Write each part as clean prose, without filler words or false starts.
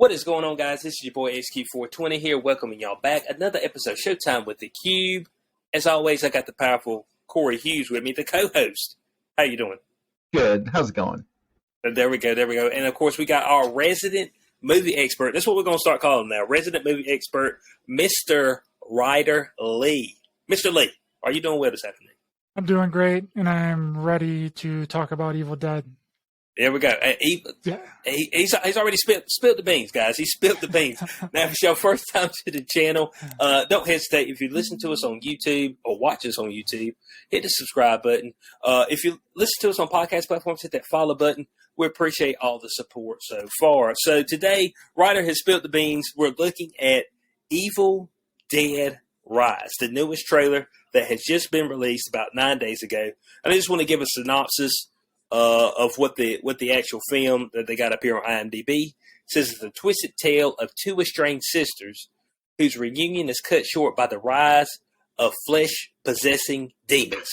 What is going on, guys? This is your boy HQ420 here, welcoming y'all back. Another episode, Showtime with the Cube. As always, I got the powerful Corey Hughes with me, the co-host. How you doing? Good. How's it going? There we go. And of course, we got our resident movie expert. That's what we're going to start calling him now. Resident movie expert, Mr. Ryder Lee. Mr. Lee, are you doing well this afternoon? I'm doing great, and I'm ready to talk about Evil Dead. There we go. He's already spilled the beans, guys. He spilled the beans. Now, if it's your first time to the channel, don't hesitate. If you listen to us on YouTube or watch us on YouTube, hit the subscribe button. If you listen to us on podcast platforms, hit that follow button. We appreciate all the support so far. So today, Ryder has spilled the beans. We're looking at Evil Dead Rise, the newest trailer that has just been released about 9 days ago. And I just want to give a synopsis of what the actual film that they got up here on IMDb. It says it's the twisted tale of two estranged sisters whose reunion is cut short by the rise of flesh-possessing demons,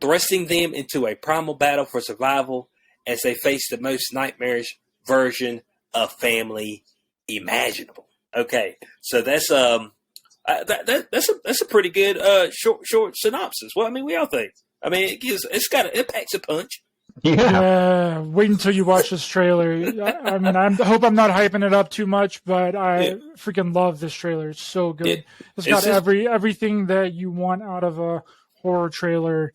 thrusting them into a primal battle for survival as they face the most nightmarish version of family imaginable. Okay, so that's a pretty good short synopsis. Well, I mean, we all think. I mean, it packs a punch. Yeah. Wait until you watch this trailer. I mean, I hope I'm not hyping it up too much, but I freaking love this trailer. It's so good. It's got everything that you want out of a horror trailer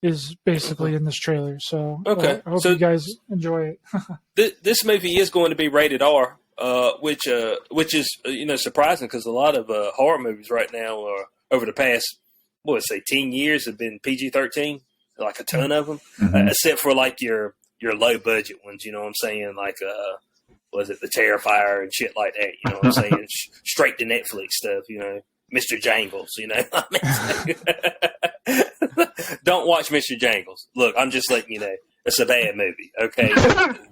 is basically in this trailer. So I hope you guys enjoy it. This movie is going to be rated R, which is surprising because a lot of horror movies right now are over the past 10 years have been PG-13, like a ton of them, except for like your low budget ones. You know what I'm saying? Like was it the Terrifier and shit like that? You know what I'm saying? Straight to Netflix stuff. You know, Mr. Jangles. You know, don't watch Mr. Jangles. Look, I'm just letting you know it's a bad movie. Okay,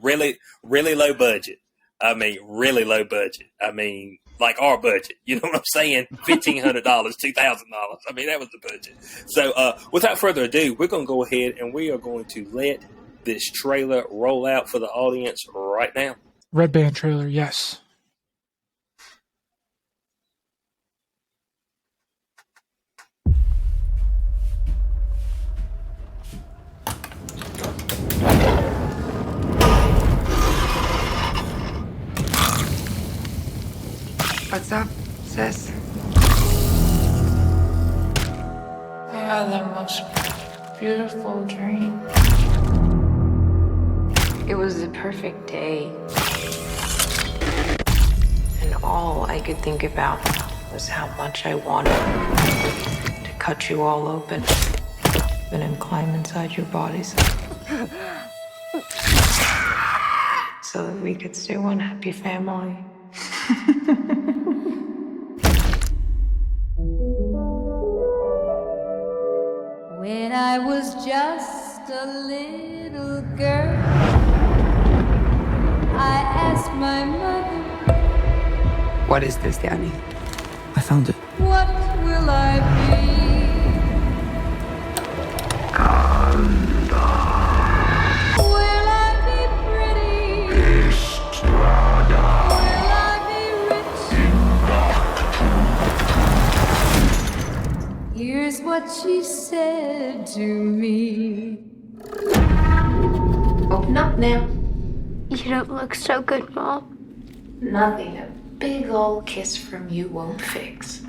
really low budget. I mean, really low budget. I mean, like our budget. You know what I'm saying? $1,500, $2,000. I mean, that was the budget. So without further ado, we're going to go ahead and we are going to let this trailer roll out for the audience right now. Red Band trailer, yes. What's up, sis? I had the most beautiful dream. It was the perfect day. And all I could think about was how much I wanted to cut you all open and then climb inside your bodies. So that we could stay one happy family. When I was just a little girl, I asked my mother, What is this, Danny? I found it. what will I be? Will I be pretty? Will I be rich? Here's what she said to me. Open up now. You don't look so good, Mom. Nothing a big old kiss from you won't fix.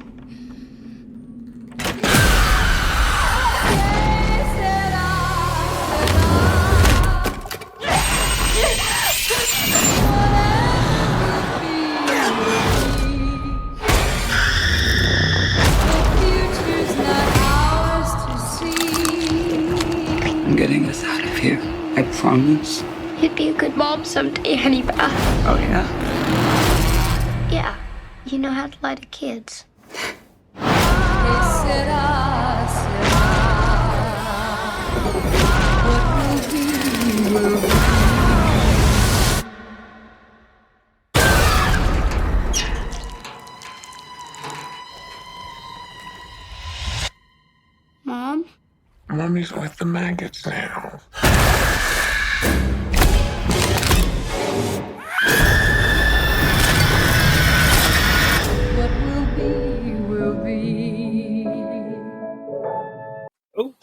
I'm getting us out of here. I promise. You'd be a good mom someday, Honeybah. Oh, yeah? Yeah, you know how to lie to kids. Mom? Mommy's with the maggots now.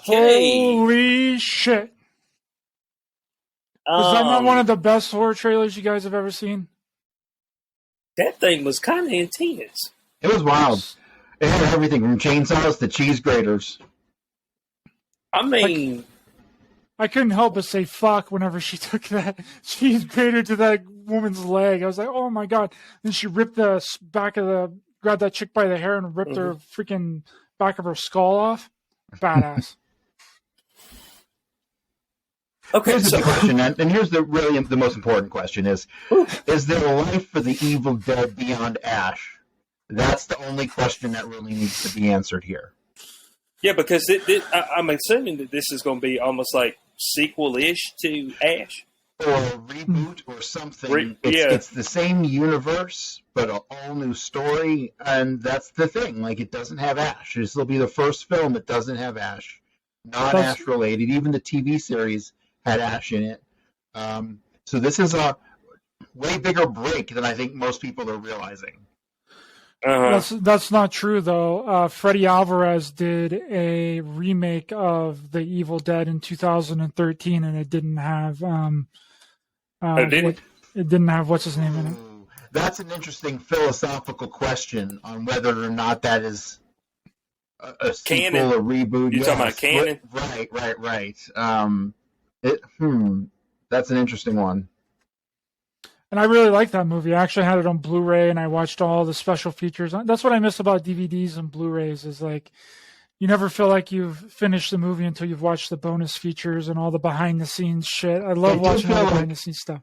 Okay. Holy shit! Is that not one of the best horror trailers you guys have ever seen? That thing was kind of intense. It was wild. It had everything from chainsaws to cheese graters. I mean, I couldn't help but say fuck whenever she took that cheese grater to that woman's leg. I was like, oh my god. Then she ripped the grabbed that chick by the hair and ripped her freaking back of her skull off. Badass. okay, Here's so the question, and here's the most important question: is there a life for the Evil Dead beyond Ash? That's the only question that really needs to be answered here. yeah, because I'm assuming that this is going to be almost like sequel-ish to Ash. Or a reboot or something. It's the same universe, but an all-new story, and that's the thing. Like, it doesn't have Ash. This will be the first film that doesn't have Ash. Not Ash-related. Even the TV series had Ash in it. So this is a way bigger break than I think most people are realizing. That's not true, though. Freddy Alvarez did a remake of The Evil Dead in 2013, and it didn't have it didn't have what's his name in it. That's an interesting philosophical question on whether or not that is a sequel, canon. a reboot. You're talking about canon? Right. That's an interesting one. And I really like that movie. I actually had it on Blu-ray, and I watched all the special features. That's what I miss about DVDs and Blu-rays is like you never feel like you've finished the movie until you've watched the bonus features and all the behind-the-scenes shit. I love watching all the behind-the-scenes stuff.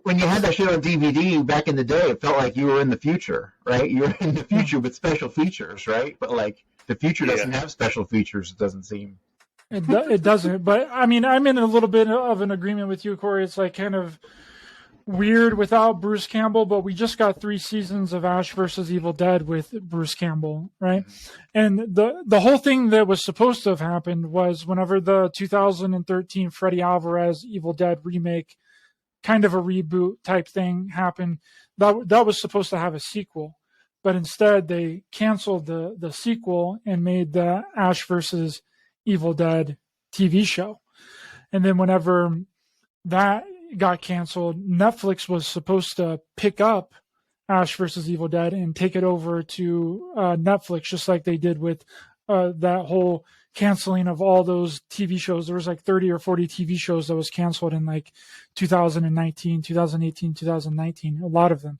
When you had that shit on DVD back in the day, it felt like you were in the future, right? You were in the future with special features, right? But like the future doesn't have special features, it doesn't seem. It doesn't. But I mean, I'm in a little bit of an agreement with you, Corey. It's like kind of weird without Bruce Campbell, but we just got 3 seasons of Ash versus Evil Dead with Bruce Campbell, right? And the whole thing that was supposed to have happened was whenever the 2013 Freddy Alvarez Evil Dead remake, kind of a reboot type thing happened, that was supposed to have a sequel, but instead they canceled the sequel and made the Ash versus Evil Dead TV show. And then whenever that got canceled, Netflix was supposed to pick up Ash versus Evil Dead and take it over to Netflix, just like they did with that whole canceling of all those TV shows. There was like 30 or 40 TV shows that was canceled in like 2019, 2018, 2019, a lot of them.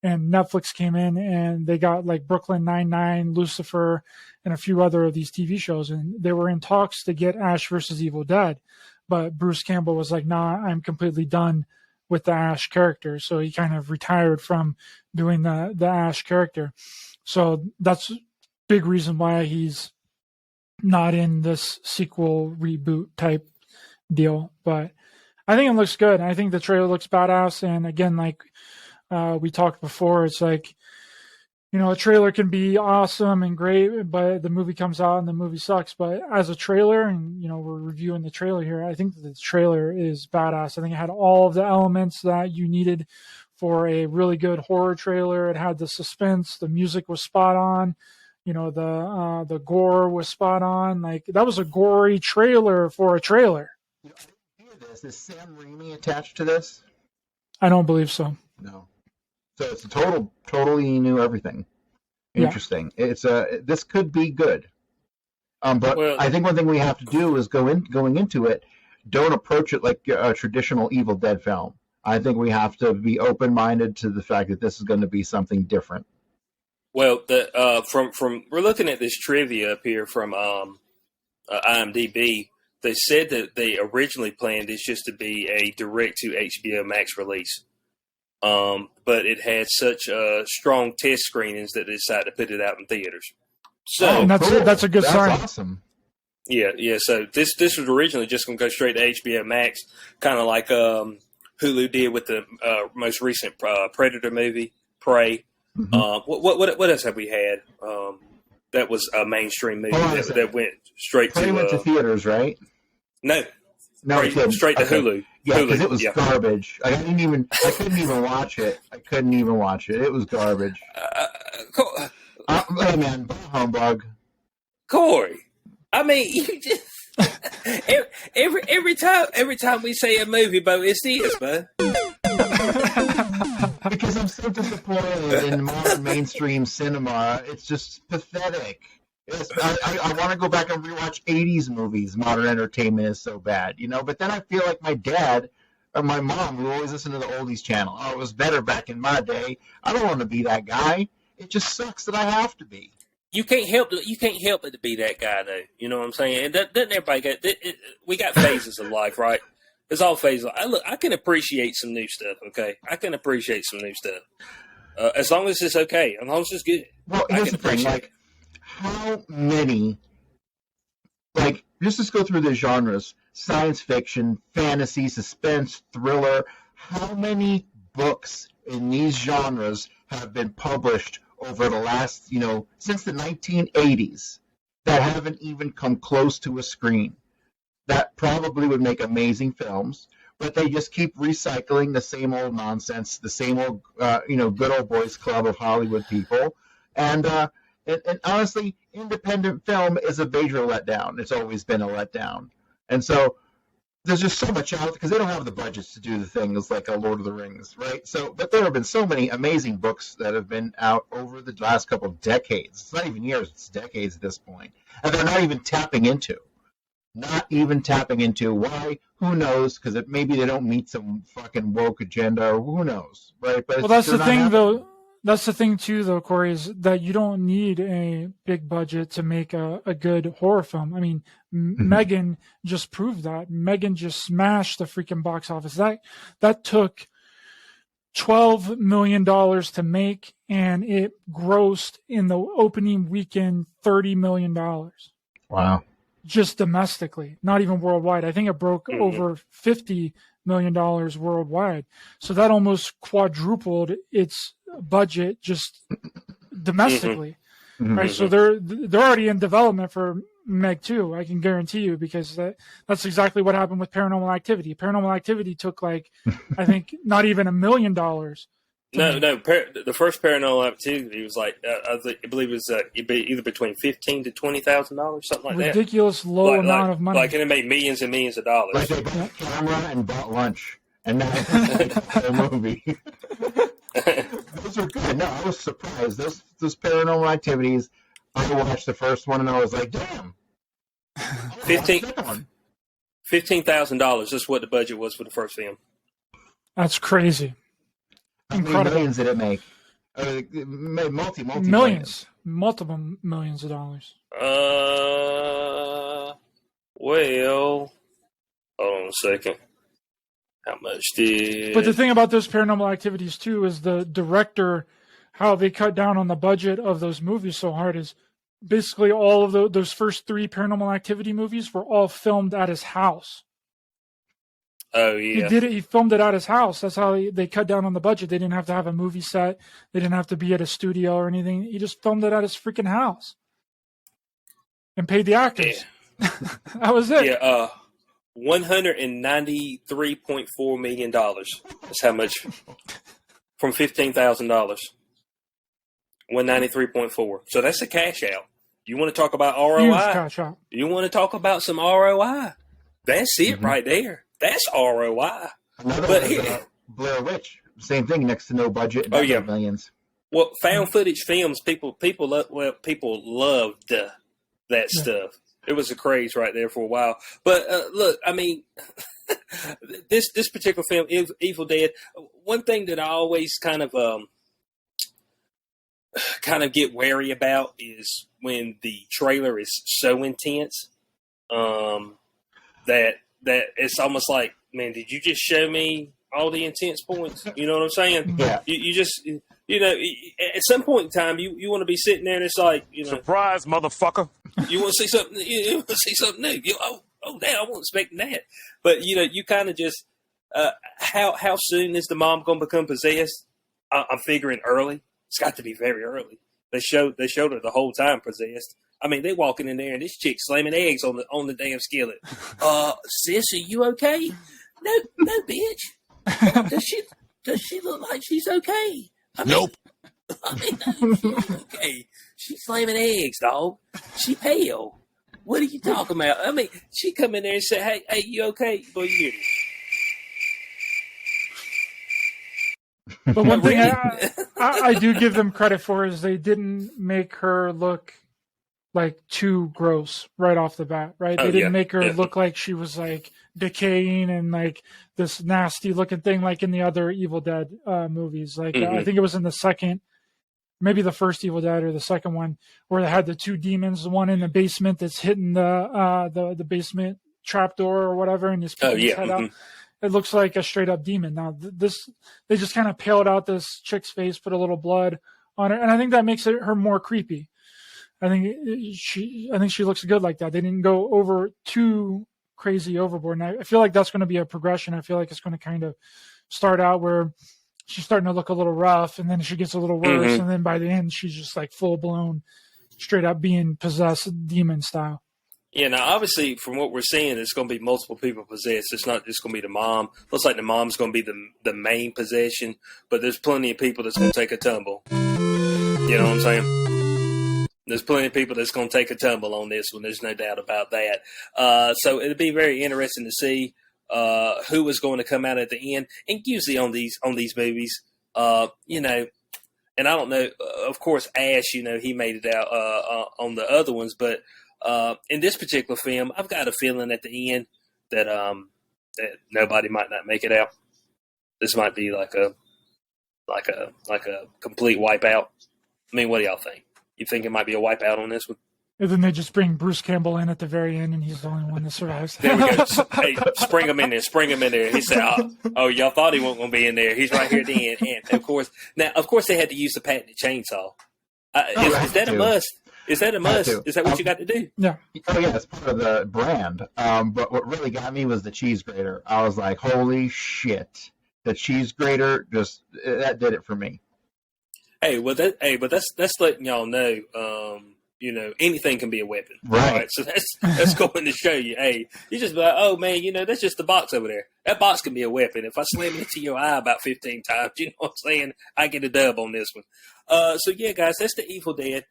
And Netflix came in and they got like Brooklyn Nine-Nine, Lucifer, and a few other of these TV shows. And they were in talks to get Ash versus Evil Dead. But Bruce Campbell was like, nah, I'm completely done with the Ash character. So he kind of retired from doing the Ash character. So that's a big reason why he's not in this sequel reboot type deal. But I think it looks good. I think the trailer looks badass. And again, like we talked before, it's like, you know, a trailer can be awesome and great, but the movie comes out and the movie sucks. But as a trailer, and, you know, we're reviewing the trailer here, I think that the trailer is badass. I think it had all of the elements that you needed for a really good horror trailer. It had the suspense, the music was spot on, you know, the gore was spot on. Like, that was a gory trailer for a trailer. You know, is Sam Raimi attached to this? I don't believe so. No. So it's a totally new everything. Interesting. Yeah. It's this could be good. But I think one thing we have to do is going into it, don't approach it like a traditional Evil Dead film. I think we have to be open-minded to the fact that this is going to be something different. Well, from we're looking at this trivia up here from IMDb. They said that they originally planned this just to be a direct to HBO Max release. But it had such strong test screenings that they decided to put it out in theaters. So that's a good sign. That's awesome. Yeah. So this was originally just going to go straight to HBO Max, kind of like Hulu did with the most recent Predator movie, Prey. Mm-hmm. What else have we had? That was a mainstream movie that went straight Prey went to theaters, right? No, straight to Hulu. Yeah, because it was garbage. I couldn't even watch it. It was garbage. Hey man, humbug. Corey, I mean, you just every time we say a movie, Bo, it's this, Bo. Because I'm so disappointed in modern mainstream cinema. It's just pathetic. I want to go back and rewatch 80s movies. Modern entertainment is so bad, you know. But then I feel like my dad or my mom, who always listened to the oldies channel. Oh, it was better back in my day. I don't want to be that guy. It just sucks that I have to be. You can't help it to be that guy, though. You know what I'm saying? And doesn't everybody get? We got phases of life, right? It's all phases. I can appreciate some new stuff. Okay, I can appreciate some new stuff as long as it's okay, as long as it's good. Well, here's the thing: like, how many? Like, let's go through the genres: science fiction, fantasy, suspense, thriller. How many books in these genres have been published over the last, since the 1980s that haven't even come close to a screen? That probably would make amazing films, but they just keep recycling the same old nonsense, the same old, good old boys club of Hollywood people. And honestly, independent film is a major letdown. It's always been a letdown. And so there's just so much out because they don't have the budgets to do the things like a Lord of the Rings, right? So, but there have been so many amazing books that have been out over the last couple of decades. It's not even years; it's decades at this point, and they're not even tapping into. Why? Who knows? Because maybe they don't meet some fucking woke agenda, or who knows, right? But well, that's the thing, though. That's the thing too, though, Corey, is that you don't need a big budget to make a good horror film. I mean, Megan just proved that. Megan just smashed the freaking box office. That took $12 million to make, and it grossed in the opening weekend $30 million. Wow. Just domestically, not even worldwide. I think it broke over $50 million worldwide. So that almost quadrupled its budget just domestically. Right. So they're already in development for Meg 2, I can guarantee you, because that's exactly what happened with Paranormal Activity. Paranormal Activity took I think not even $1 million. No. The first Paranormal Activity was I believe it was either between $15,000 to $20,000, something like that. Ridiculous low amount of money. And it made millions and millions of dollars. Like they bought a camera and bought lunch, and now it's a movie. Those are good. No, I was surprised. Those Paranormal Activities. I watched the first one and I was like, damn. $15,000 is what the budget was for the first film. That's crazy. How many millions did it make? Multi millions. Multiple millions of dollars. Well, hold on a second. How much did... But the thing about those Paranormal Activities, too, is the director, how they cut down on the budget of those movies so hard is basically all of those first 3 Paranormal Activity movies were all filmed at his house. Oh, yeah. He filmed it at his house. That's how they cut down on the budget. They didn't have to have a movie set. They didn't have to be at a studio or anything. He just filmed it at his freaking house and paid the actors. Yeah. That was it. Yeah, $193.4 million. That's how much from $15,000. 193.4. So that's a cash out. You want to talk about ROI? Huge cash out. You want to talk about some ROI? That's it right there. That's ROI. Another Blair Witch, same thing. Next to no budget. Oh yeah, millions. Well, found footage films, people loved that stuff. It was a craze right there for a while. But look, I mean, this particular film, Evil Dead. One thing that I always kind of get wary about is when the trailer is so intense that it's almost like, man, did you just show me all the intense points? You know what I'm saying? Yeah. You just, at some point in time, you want to be sitting there and it's like, surprise, motherfucker. You want to see something. You want to see something new. Damn, I wasn't expecting that. But you kind of just, how soon is the mom going to become possessed? I'm figuring early. It's got to be very early. They showed her the whole time possessed. I mean, they walking in there and this chick slamming eggs on the damn skillet. Sis, are you okay? No, bitch. Does she look like she's okay? Nope. No, she's okay. She's slamming eggs, dog. She pale. What are you talking about? I mean, she come in there and say, hey, you okay? Boy, you hear this. But one thing I do give them credit for is they didn't make her look like too gross right off the bat, right? They didn't make her look like she was like decaying and like this nasty looking thing like in the other Evil Dead movies. Like I think it was in the second, maybe the first Evil Dead or the second one, where they had the two demons, the one in the basement that's hitting the basement trapdoor or whatever, and just picking his head out. It looks like a straight up demon. Now this, they just kind of paled out this chick's face, put a little blood on her, and I think that makes her more creepy. I think she looks good like that. They didn't go over too crazy overboard, and I feel like that's going to be a progression. I feel like it's going to kind of start out where she's starting to look a little rough, and then she gets a little worse, and then by the end she's just like full blown, straight up being possessed demon style. Yeah, now obviously from what we're seeing, it's going to be multiple people possessed. It's not just going to be the mom. Looks like the mom's going to be the main possession, but there's plenty of people that's going to take a tumble. You know what I'm saying? There's plenty of people that's going to take a tumble on this one. There's no doubt about that. So it'll be very interesting to see who is going to come out at the end. And usually on these movies, you know, and I don't know, of course, Ash, you know, he made it out on the other ones, but in this particular film, I've got a feeling at the end that that nobody might not make it out. This might be like a complete wipeout. I mean, what do y'all think? You think it might be a wipeout on this one? And then they just bring Bruce Campbell in at the very end, and he's the only one that survives. There we go. Hey, spring him in there. He said, "Oh, y'all thought he wasn't going to be in there. He's right here at the end." And of course, they had to use the patented chainsaw. Is that a must? Is that a must? Is that what you got to do? Yeah. Oh, yeah, it's part of the brand. But what really got me was the cheese grater. I was like, holy shit. The cheese grater, that did it for me. But that's letting y'all know, you know, anything can be a weapon. Right. So that's going to show you, hey, you just be like, oh, man, you know, that's just the box over there. That box can be a weapon. If I slam it into your eye about 15 times, you know what I'm saying? I get a dub on this one. So, yeah, guys, that's the Evil Dead.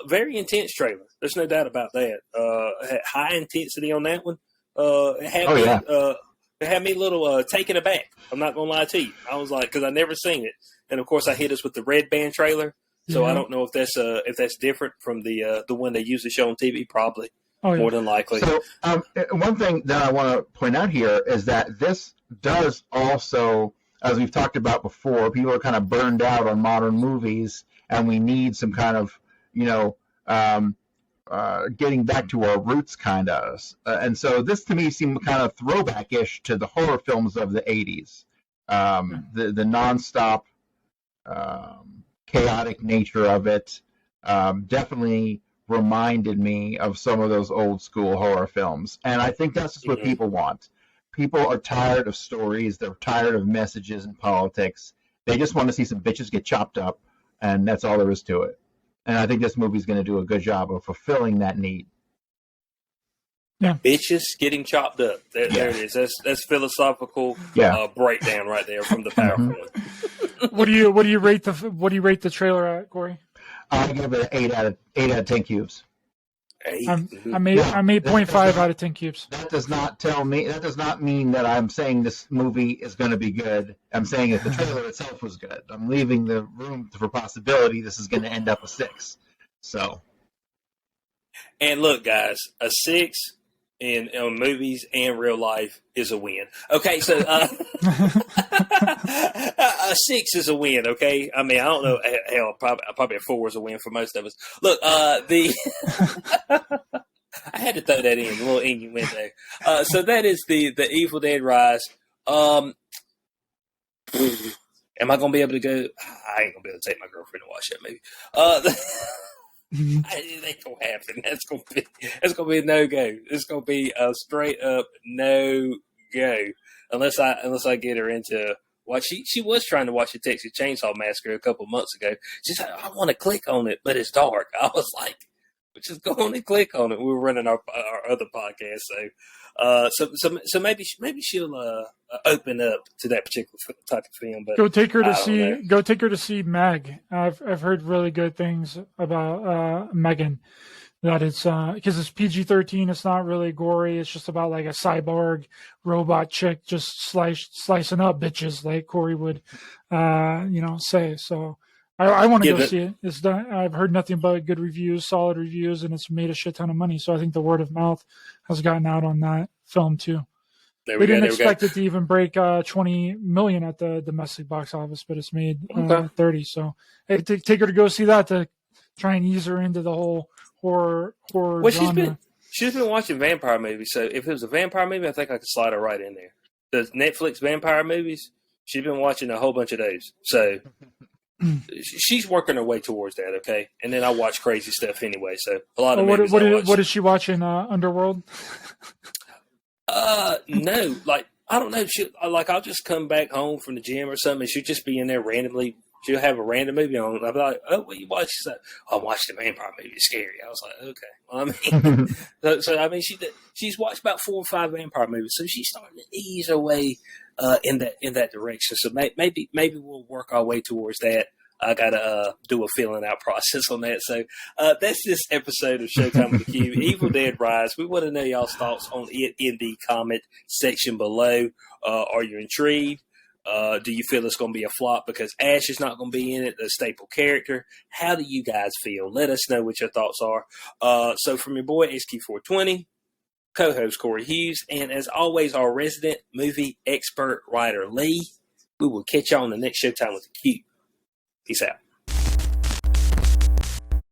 Very intense trailer. There's no doubt about that. High intensity on that one. It had me a little taken aback. I'm not gonna lie to you. I was like, because I never seen it, and of course I hit us with the Red Band trailer. So I don't know if that's different from the one they usually show on TV. Probably more than likely. So one thing that I want to point out here is that this does also, as we've talked about before, people are kind of burned out on modern movies, and we need some kind of, you know, getting back to our roots, kind of. And so this, to me, seemed kind of throwback-ish to the horror films of the 80s. The nonstop, chaotic nature of it definitely reminded me of some of those old-school horror films. And I think that's just what people want. People are tired of stories. They're tired of messages and politics. They just want to see some bitches get chopped up, and that's all there is to it. And I think this movie's going to do a good job of fulfilling that need. Yeah, bitches getting chopped up. There it is. That's philosophical breakdown right there from the powerful one. What do you rate the trailer at, Corey? I give it an 8 out of 10 cubes. I made 0.5 out of 10 cubes. That does not mean that I'm saying this movie is going to be good. I'm saying that the trailer itself was good. I'm leaving the room for possibility this is going to end up a 6. So, and look, guys, a 6 in movies and real life is a win. Okay, so a 6 is a win. Okay, I mean, I don't know. Hell, probably a 4 is a win for most of us. Look, I had to throw that in, a little innuendo. So that is the Evil Dead Rise. Am I gonna be able to go? I ain't gonna be able to take my girlfriend to watch that movie. It ain't gonna happen. That's gonna be a no go. It's gonna be a straight up no go unless I get her into watch. She was trying to watch the Texas Chainsaw Massacre a couple months ago. She's like, I want to click on it, but it's dark. I was like, just go on and click on it. We were running our other podcast, so maybe she'll open up to that particular type of film. But go take her to see Meg. I've heard really good things about Megan. that it's because it's PG-13. It's not really gory. It's just about like a cyborg robot chick just slicing up bitches, like Corey would, say. So I want to go see it. It's done. I've heard nothing but good reviews, solid reviews, and it's made a shit ton of money. So I think the word of mouth has gotten out on that film too. They didn't expect it to even break 20 million at the domestic box office, but it's made 30. So hey, take her to go see that to try and ease her into the whole horror genre. She's been watching vampire movies, so if it was a vampire movie, I think I could slide her right in there. The Netflix vampire movies, she's been watching a whole bunch of those. So she's working her way towards that, okay? And then I watch crazy stuff anyway, so a lot of movies what is she watching, Underworld? No, like, I don't know. I'll just come back home from the gym or something, and she'll just be in there randomly. She'll have a random movie on. I'll be like, "Oh, what you watch?" She's like, "Oh, I watched the vampire movie. It's scary." I was like, "Okay." Well, I mean, she's watched about 4 or 5 vampire movies, so she's starting to ease her way in that direction. So maybe we'll work our way towards that. I gotta do a filling out process on that. So that's this episode of Showtime with the Cube, Evil Dead Rise. We want to know y'all's thoughts on it in the comment section below. Are you intrigued? Do you feel it's going to be a flop because Ash is not going to be in it, the staple character? How do you guys feel? Let us know what your thoughts are. So from your boy HQ420, co-host Corey Hughes, and as always, our resident movie expert writer Lee. We will catch y'all on the next Showtime with the Cube. Peace out.